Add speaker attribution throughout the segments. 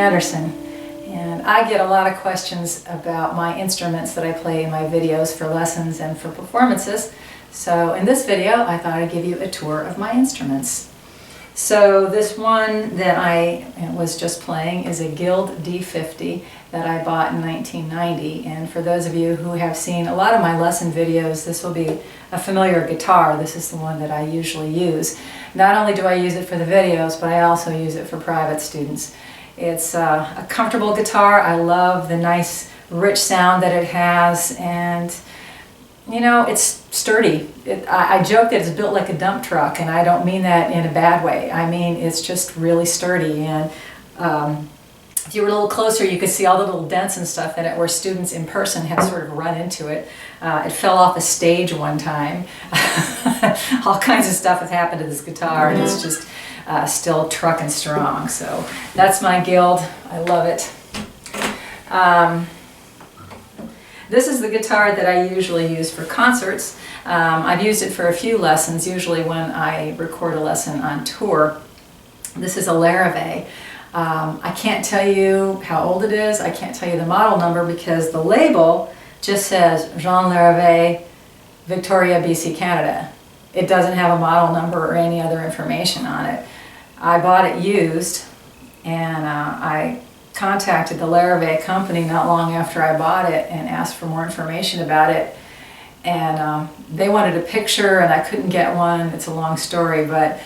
Speaker 1: Anderson, and I get a lot of questions about my instruments that I play in my videos for lessons and for performances. So in this video I thought I'd give you a tour of my instruments. So this one that I was just playing is a Guild D50 that I bought in 1990, and for those of you who have seen a lot of my lesson videos, this will be a familiar guitar. This is the one that I usually use. Not only do I use it for the videos, but I also use it for private students. It's a comfortable guitar. I love the nice rich sound that it has, and you know, it's sturdy. I joke that it's built like a dump truck, and I don't mean that in a bad way. I mean, it's just really sturdy, and if you were a little closer, you could see all the little dents and stuff in it where students in person have sort of run into it. It fell off a stage one time. All kinds of stuff has happened to this guitar, and it's just still trucking strong. So that's my Guild. I love it. This is the guitar that I usually use for concerts. I've used it for a few lessons, usually when I record a lesson on tour. This is a Laravey. I can't tell you how old it is. I can't tell you the model number because the label just says Jean Laravey, Victoria, BC, Canada. It doesn't have a model number or any other information on it. I bought it used, and I contacted the Laravey company not long after I bought it and asked for more information about it, and they wanted a picture and I couldn't get one. It's a long story, but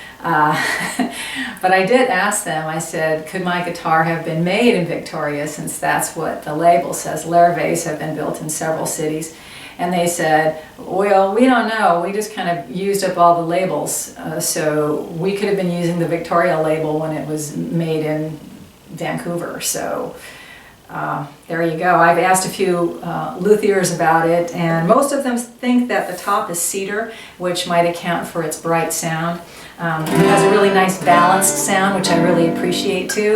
Speaker 1: but I did ask them. I said, could my guitar have been made in Victoria, since that's what the label says. Laraveys have been built in several cities. And they said, well, we don't know. We just kind of used up all the labels. So we could have been using the Victoria label when it was made in Vancouver. So there you go. I've asked a few luthiers about it, and most of them think that the top is cedar, which might account for its bright sound. It has a really nice balanced sound, which I really appreciate too.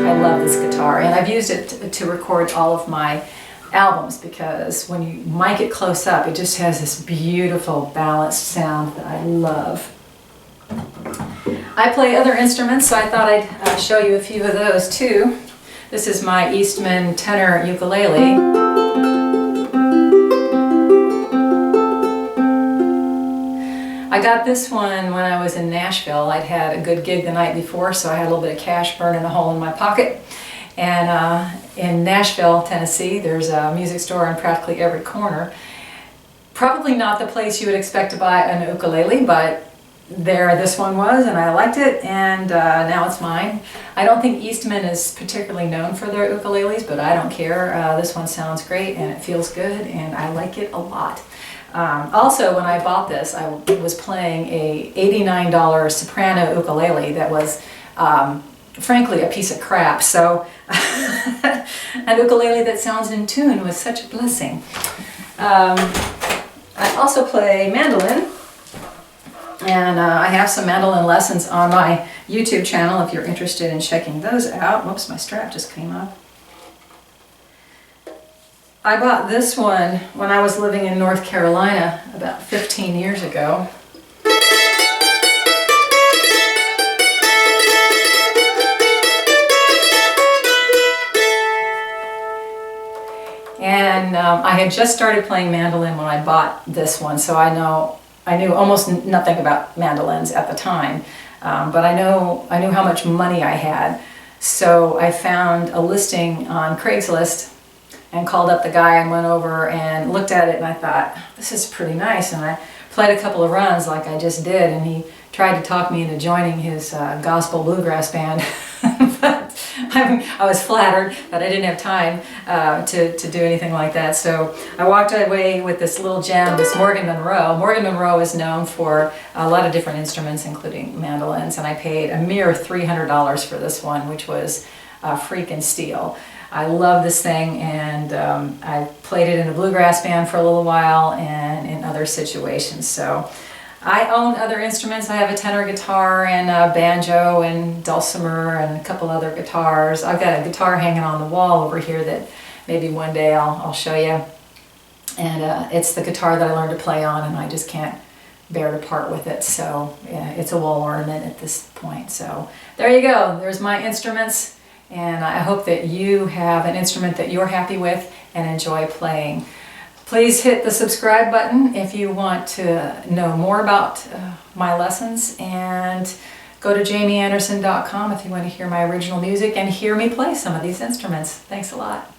Speaker 1: I love this guitar, and I've used it to record all of my albums because when you mic it close up, it just has this beautiful balanced sound that I love. I play other instruments, so I thought I'd show you a few of those too. This is my Eastman tenor ukulele. I got this one when I was in Nashville. I'd had a good gig the night before, so I had a little bit of cash burning a hole in my pocket. And in Nashville, Tennessee, there's a music store on practically every corner. Probably not the place you would expect to buy an ukulele, but there this one was, and I liked it, and now it's mine. I don't think Eastman is particularly known for their ukuleles, but I don't care. This one sounds great, and it feels good, and I like it a lot. Also, when I bought this, I was playing a $89 soprano ukulele that was, frankly, a piece of crap. So, an ukulele that sounds in tune was such a blessing. I also play mandolin, and I have some mandolin lessons on my YouTube channel if you're interested in checking those out. Whoops, my strap just came off. I bought this one when I was living in North Carolina about 15 years ago. And I had just started playing mandolin when I bought this one, so I knew almost nothing about mandolins at the time, but I knew how much money I had. So I found a listing on Craigslist and called up the guy and went over and looked at it, and I thought, this is pretty nice. And I played a couple of runs like I just did, and he tried to talk me into joining his gospel bluegrass band. But I was flattered that I didn't have time to do anything like that. So I walked away with this little gem, this Morgan Monroe. Morgan Monroe is known for a lot of different instruments, including mandolins, and I paid a mere $300 for this one, which was a freaking steal. I love this thing, and I played it in a bluegrass band for a little while and in other situations. So I own other instruments. I have a tenor guitar and a banjo and dulcimer and a couple other guitars. I've got a guitar hanging on the wall over here that maybe one day I'll show you. And it's the guitar that I learned to play on, and I just can't bear to part with it. So yeah, it's a wall ornament at this point. So there you go. There's my instruments, and I hope that you have an instrument that you're happy with and enjoy playing. Please hit the subscribe button if you want to know more about my lessons, and go to jamieanderson.com if you want to hear my original music and hear me play some of these instruments. Thanks a lot.